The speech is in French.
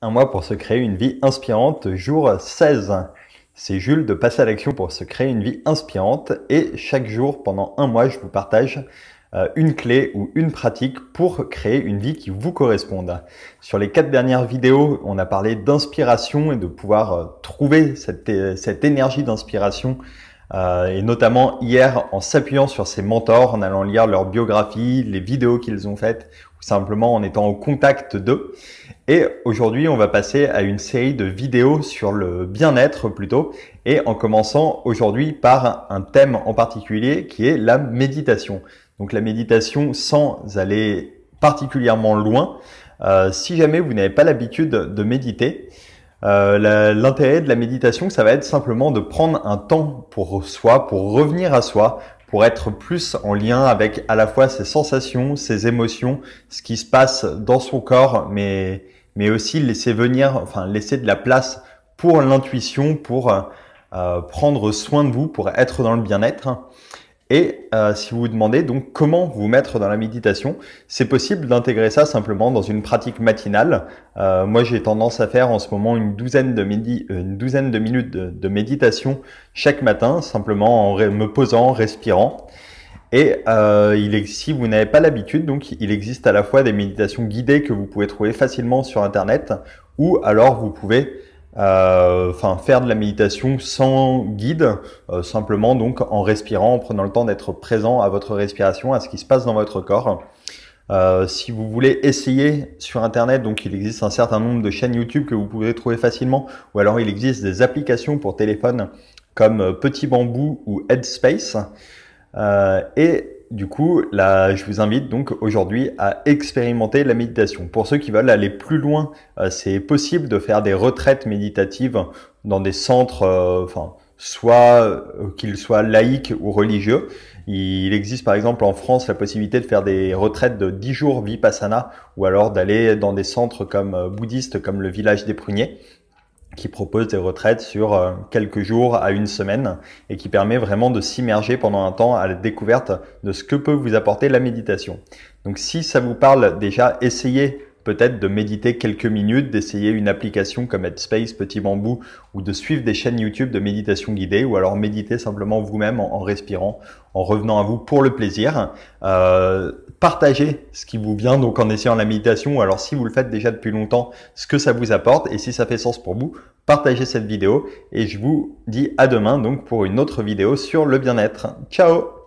Un mois pour se créer une vie inspirante, jour 16. C'est Jules de Passer à l'action pour se créer une vie inspirante et chaque jour pendant un mois, je vous partage une clé ou une pratique pour créer une vie qui vous corresponde. Sur les 4 dernières vidéos, on a parlé d'inspiration et de pouvoir trouver cette énergie d'inspiration et notamment hier en s'appuyant sur ses mentors, en allant lire leur biographie, les vidéos qu'ils ont faites ou simplement en étant au contact d'eux. Et aujourd'hui, on va passer à une série de vidéos sur le bien-être plutôt et en commençant aujourd'hui par un thème en particulier qui est la méditation. Donc la méditation sans aller particulièrement loin. Si jamais vous n'avez pas l'habitude de méditer, l'intérêt de la méditation, ça va être simplement de prendre un temps pour soi, pour revenir à soi, pour être plus en lien avec à la fois ses sensations, ses émotions, ce qui se passe dans son corps, mais aussi laisser de la place pour l'intuition, pour prendre soin de vous, pour être dans le bien-être. Et si vous vous demandez donc comment vous mettre dans la méditation, c'est possible d'intégrer ça simplement dans une pratique matinale. Moi, j'ai tendance à faire en ce moment une douzaine de minutes de chaque matin, simplement en me posant, respirant. Et si vous n'avez pas l'habitude, donc il existe à la fois des méditations guidées que vous pouvez trouver facilement sur Internet, ou alors vous pouvez faire de la méditation sans guide, simplement donc en respirant, en prenant le temps d'être présent à votre respiration, à ce qui se passe dans votre corps. Si vous voulez essayer sur Internet, donc il existe un certain nombre de chaînes YouTube que vous pouvez trouver facilement, ou alors il existe des applications pour téléphone comme Petit Bambou ou Headspace. Et du coup, là, je vous invite donc aujourd'hui à expérimenter la méditation. Pour ceux qui veulent aller plus loin, c'est possible de faire des retraites méditatives dans des centres, qu'ils soient laïques ou religieux. Il existe par exemple en France la possibilité de faire des retraites de 10 jours Vipassana ou alors d'aller dans des centres bouddhistes comme le village des Pruniers, qui propose des retraites sur quelques jours à une semaine et qui permet vraiment de s'immerger pendant un temps à la découverte de ce que peut vous apporter la méditation. Donc si ça vous parle déjà, essayez peut-être de méditer quelques minutes, d'essayer une application comme Headspace, Petit Bambou ou de suivre des chaînes YouTube de méditation guidée ou alors méditer simplement vous-même en respirant, en revenant à vous pour le plaisir. Partagez ce qui vous vient donc en essayant la méditation ou alors si vous le faites déjà depuis longtemps, ce que ça vous apporte et si ça fait sens pour vous, partagez cette vidéo et je vous dis à demain donc pour une autre vidéo sur le bien-être. Ciao!